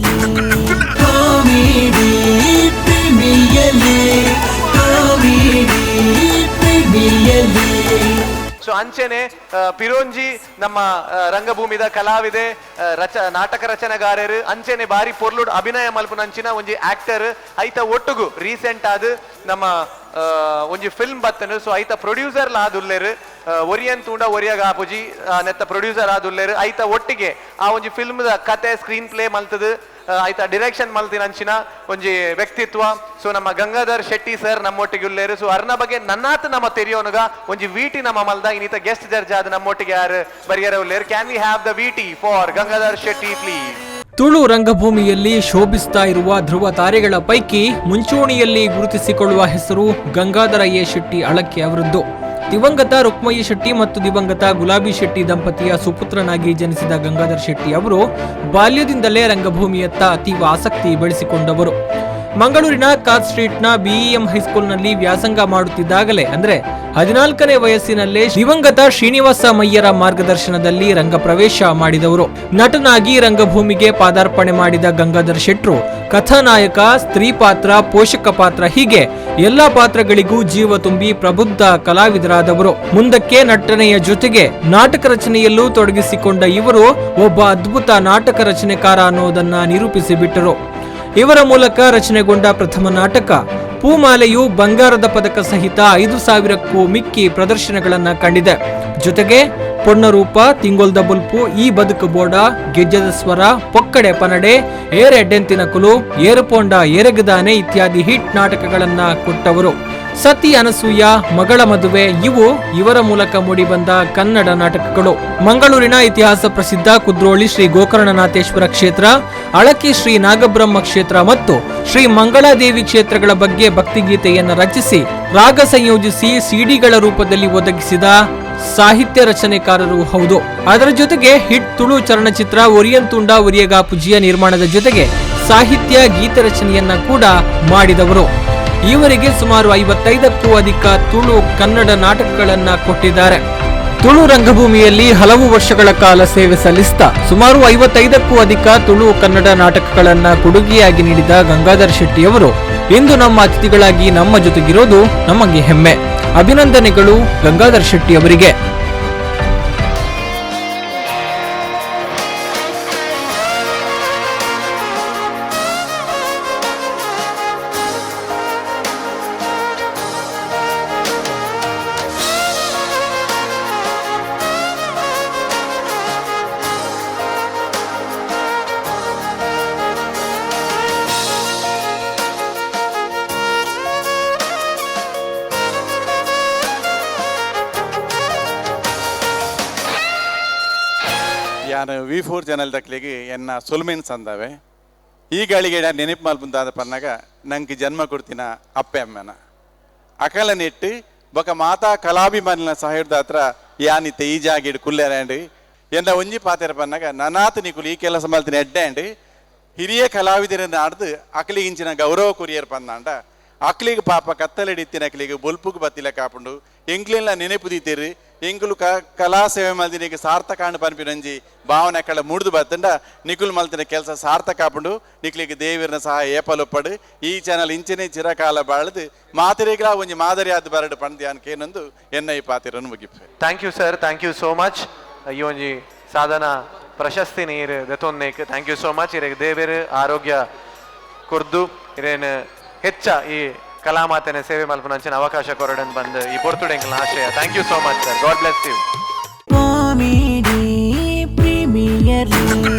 Premier League. Comedy Premier League. Comedy Premier League. So ಅಂಚೆನೆ ಪಿರೋಂಜಿ ನಮ್ಮ ರಂಗಭೂಮಿದ ಕಲಾವಿದೆ ನಾಟಕ ರಚನೆಗಾರರು ಅಂಚೆನೆ ಬಾರಿ ಪೊರ್ಲುಡ್ ಅಭಿನಯ ಮಲ್ಪುನಂಚಿನ ಒಂಜಿ ಆಕ್ಟರ್ ಐತ ಒಟ್ಟುಗು ರೀಸೆಂಟ್ ಆದ್ ನಮ್ಮ ಒಂಜಿ ಫಿಲ್ಮ್ ಬತ್ತನು. ಸೊ ಐತ ಪ್ರೊಡ್ಯೂಸರ್ ಆದುಲ್ಲೇರು ಒರಿಯನ್ ತೂಂಡ ಒರಿಯಾಗ ಆಪುಜಿ ನೆತ್ತ ಪ್ರೊಡ್ಯೂಸರ್ ಆದುಲ್ಲೇರು ಐತ ಒಟ್ಟಿಗೆ ಆ ಒಂಜಿ ಫಿಲ್ಮ್ ಕತೆ ಸ್ಕ್ರೀನ್ ಪ್ಲೇ ಮಲ್ತದು ಐತ ಡೈರೆಕ್ಷನ್ ಮಲ್ತಿನ ಅಂಚಿನ ಒಂಜಿ ವ್ಯಕ್ತಿತ್ವ. ಸೊ ನಮ್ಮ ಗಂಗಾಧರ್ ಶೆಟ್ಟಿ ಸರ್ ನಮ್ಮೊಟ್ಟಿಗೆ ಉಲ್ಲೇರು. ಸೊ ಅರ್ನ ಬಗ್ಗೆ ನನ್ನಾತ್ ನಮ್ಮ ತೆರಿಯೋನುಗ ಒಂಜಿ ವಿಟಿ ನಮ್ಮ ಮಲ್ದ ಇನ್ನಿತ ಗೆಸ್ಟ್ ಜಡ್ಜ್ ಆದ ನಮ್ಮೊಟ್ಟಿಗೆ ಯಾರು ಬರಿಯರ ಉಲ್ಲೇರು. Can we have the VT for Gangadhar Shetty please. Tulu ರಂಗಭೂಮಿಯಲ್ಲಿ ಶೋಭಿಸ್ತಾ ಇರುವ ಧ್ರುವ ತಾರೆಗಳ ಪೈಕಿ ಮುಂಚೂಣಿಯಲ್ಲಿ ಗುರುತಿಸಿಕೊಳ್ಳುವ ಹೆಸರು ಗಂಗಾಧರ ಎ ಶೆಟ್ಟಿ ಅಳಕ್ಕೆ ಅವರದ್ದು. ದಿವಂಗತ ರುಕ್ಮಯ್ಯ ಶೆಟ್ಟಿ ಮತ್ತು ದಿವಂಗತ ಗುಲಾಬಿ ಶೆಟ್ಟಿ ದಂಪತಿಯ ಸುಪುತ್ರನಾಗಿ ಜನಿಸಿದ ಗಂಗಾಧರ ಶೆಟ್ಟಿ ಅವರು ಬಾಲ್ಯದಿಂದಲೇ ರಂಗಭೂಮಿಯತ್ತ ಅತೀವ ಆಸಕ್ತಿ ಬೆಳೆಸಿಕೊಂಡವರು. ಮಂಗಳೂರಿನ ಕಾತ್ ಸ್ಟ್ರೀಟ್ನ ಬಿಇಎಂ ಹೈಸ್ಕೂಲ್ನಲ್ಲಿ ವ್ಯಾಸಂಗ ಮಾಡುತ್ತಿದ್ದಾಗಲೇ ಅಂದ್ರೆ 14ನೇ ವಯಸ್ಸಿನಲ್ಲೇ ದಿವಂಗತ ಶ್ರೀನಿವಾಸ ಮಯ್ಯರ ಮಾರ್ಗದರ್ಶನದಲ್ಲಿ ರಂಗ ಪ್ರವೇಶ ಮಾಡಿದವರು. ನಟನಾಗಿ ರಂಗಭೂಮಿಗೆ ಪಾದಾರ್ಪಣೆ ಮಾಡಿದ ಗಂಗಾಧರ ಶೆಟ್ರು ಕಥಾನಾಯಕ, ಸ್ತ್ರೀ ಪಾತ್ರ, ಪೋಷಕ ಪಾತ್ರ ಹೀಗೆ ಎಲ್ಲಾ ಪಾತ್ರಗಳಿಗೂ ಜೀವ ತುಂಬಿ ಪ್ರಬುದ್ಧ ಕಲಾವಿದರಾದವರು. ಮುಂದಕ್ಕೆ ನಟನೆಯ ಜೊತೆಗೆ ನಾಟಕ ರಚನೆಯಲ್ಲೂ ತೊಡಗಿಸಿಕೊಂಡ ಇವರು ಒಬ್ಬ ಅದ್ಭುತ ನಾಟಕ ರಚನೆಕಾರ ಅನ್ನೋದನ್ನ ನಿರೂಪಿಸಿ ಬಿಟ್ಟರು. ಇವರ ಮೂಲಕ ರಚನೆಗೊಂಡ ಪ್ರಥಮ ನಾಟಕ ಪೂಮಾಲೆಯು ಬಂಗಾರದ ಪದಕ ಸಹಿತ 5,000ಕ್ಕೂ ಮಿಕ್ಕಿ ಪ್ರದರ್ಶನಗಳನ್ನ ಕಂಡಿದೆ. ಜೊತೆಗೆ ಪೊನ್ನರೂಪ, ತಿಂಗೊಲ್ದ ಬುಲ್ಪು, ಈ ಬದುಕು ಬೋಡ, ಗೆಜ್ಜದ ಸ್ವರ, ಪೊಕ್ಕಡೆ ಪನಡೆ, ಏರೆಡ್ಡೆಂತಿನ ಕುಲು, ಏರುಪೋಂಡ ಏರಗದಾನೆ ಇತ್ಯಾದಿ ಹಿಟ್ ನಾಟಕಗಳನ್ನ ಕೊಟ್ಟವರು. ಸತಿ ಅನಸೂಯ, ಮಗಳ ಮದುವೆ ಇವು ಇವರ ಮೂಲಕ ಮೂಡಿಬಂದ ಕನ್ನಡ ನಾಟಕಗಳು. ಮಂಗಳೂರಿನ ಇತಿಹಾಸ ಪ್ರಸಿದ್ಧ ಕುದ್ರೋಳಿ ಶ್ರೀ ಗೋಕರ್ಣನಾಥೇಶ್ವರ ಕ್ಷೇತ್ರ, ಅಳಕಿ ಶ್ರೀ ನಾಗಬ್ರಹ್ಮ ಕ್ಷೇತ್ರ ಮತ್ತು ಶ್ರೀ ಮಂಗಳಾದೇವಿ ಕ್ಷೇತ್ರಗಳ ಬಗ್ಗೆ ಭಕ್ತಿಗೀತೆಯನ್ನು ರಚಿಸಿ ರಾಗ ಸಂಯೋಜಿಸಿ ಸಿಡಿಗಳ ರೂಪದಲ್ಲಿ ಒದಗಿಸಿದ ಸಾಹಿತ್ಯ ರಚನೆಕಾರರು ಹೌದು. ಅದರ ಜೊತೆಗೆ ಹಿಟ್ ತುಳು ಚಲನಚಿತ್ರ ಒರಿಯನ್ ತುಂಡ ಒರಿಯಗಾಪುಜಿಯ ನಿರ್ಮಾಣದ ಜೊತೆಗೆ ಸಾಹಿತ್ಯ ಗೀತ ರಚನೆಯನ್ನ ಕೂಡ ಮಾಡಿದವರು. ಇವರಿಗೆ ಸುಮಾರು 55ಕ್ಕೂ ಅಧಿಕ ತುಳು ಕನ್ನಡ ನಾಟಕಗಳನ್ನ ಕೊಟ್ಟಿದ್ದಾರೆ. ತುಳು ರಂಗಭೂಮಿಯಲ್ಲಿ ಹಲವು ವರ್ಷಗಳ ಕಾಲ ಸೇವೆ ಸಲ್ಲಿಸಿದ ಸುಮಾರು 55ಕ್ಕೂ ಅಧಿಕ ತುಳು ಕನ್ನಡ ನಾಟಕಗಳನ್ನ ಕೊಡುಗೆಯಾಗಿ ನೀಡಿದ ಗಂಗಾಧರ ಶೆಟ್ಟಿಯವರು ಇಂದು ನಮ್ಮ ಅತಿಥಿಗಳಾಗಿ ನಮ್ಮ ಜೊತೆಗಿರೋದು ನಮಗೆ ಹೆಮ್ಮೆ. ಅಭಿನಂದನೆಗಳು ಗಂಗಾಧರ ಶೆಟ್ಟಿ ಅವರಿಗೆ. ನಾನು V4 ಚಾನಲ್ ತಕ್ಲಿಗೆ ಎನ್ನ ಸೊಲ್ಮೆನ್ಸ್ ಅಂದವೆ ಈ ಗಳಿಗೆ ನೆನಪು ಮಲ್ಪುಂತಾದ ಪನ್ನಾಗ ನಂಗೆ ಜನ್ಮ ಕೊಡ್ತಿನ ಅಪ್ಪೆ ಅಮ್ಮನ ಅಕಲ ನೆಟ್ಟು ಬೊಕ ಮಾತಾ ಕಲಾಭಿಮಾನಿನ ಸಹಯೋಗದ ಹತ್ರ ಯಾನಿತ್ತೆ ಈ ಜಾಗಿಡ್ ಕುಲ್ಲೆರಂಡು ಎನ್ನ ಒಂಜಿ ಪಾತೆರ ಪನ್ನಾಗ ನನಾತ್ ನಿಕುಲು ಈ ಕೆಲಸ ಮಲ್ತಿನ ಎಡ್ಡೆ ಹಿರಿಯ ಕಲಾವಿದರನ್ನು ಆಡ್ದು ಅಕಲಿಗಿಂಚಿನ ಗೌರವ ಕೊರಿಯರ್ ಪಂದಾಂಡ ಅಕ್ಲಿಗೆ ಪಾಪ ಕತ್ತಲೆಡಿತ್ತಿನ ಅಕ್ಲಿಗೆ ಬೊಲ್ಪುಗೆ ಬತ್ತಿಲ್ಲ ಕಾಪುಂಡು ಎಂಕ್ಲೆಲ್ಲ ನೆನಪು ದೀತಿರು ಎಂಕುಲು ಕಲಾ ಸೇವೆ ಮಲ್ತಿನಿಗೆ ಸಾರ್ಥಕ ಅಂಡು ಪನ್ಪಿನಂಜಿ ಭಾವನೆ ಅಕ್ಕಳ ಮುಡ್ದು ಬತ್ತಂಡ ನಿಕುಲ್ ಮಲ್ತಿನ ಕೆಲಸ ಸಾರ್ಥಕ ಆಪುಂಡು ನಿಕ್ಲಿಗೆ ದೇವಿರನ ಸಹಾಯ ಏಪಲೊಪ್ಪಡು ಈ ಚಾನಲ್ ಇಂಚನೆ ಚಿರಕಾಲ ಬಾಳದು ಮಾತಿರೆಗಳ ಒಂಜಿ ಮಾದರಿ ಆದ ಬರಡು ಪಂದ್ಯಾನ್ಕೆ ಏನೊಂದು ಎನ್ನ ಈ ಪಾತಿರನ್ನು ಮುಗಿಪೆ. Thank you sir, thank you so much. ಈ ಒಂಜಿ ಸಾಧನ ಪ್ರಶಸ್ತಿ ನೀರು ದೆತೊಂದೇಕ್ ಥ್ಯಾಂಕ್ ಯು ಸೋ ಮಚ್. ಇರೆಗೆ ದೇವೇರು ಆರೋಗ್ಯ ಕೊರ್ದು ಇರೇನು ಹೆಚ್ಚ ಈ ಕಲಾಮಾತೆನ ಸೇವೆ ಮಲ್ಪನಂಚಿನ ಅವಕಾಶ ಕೊರಡನ್ ಬಂದು ಈ ಪೊರ್ತುಡೆಂಕಲ್ನ ಆಶಯ. Thank you so much sir. God bless you. Comedy Premier League.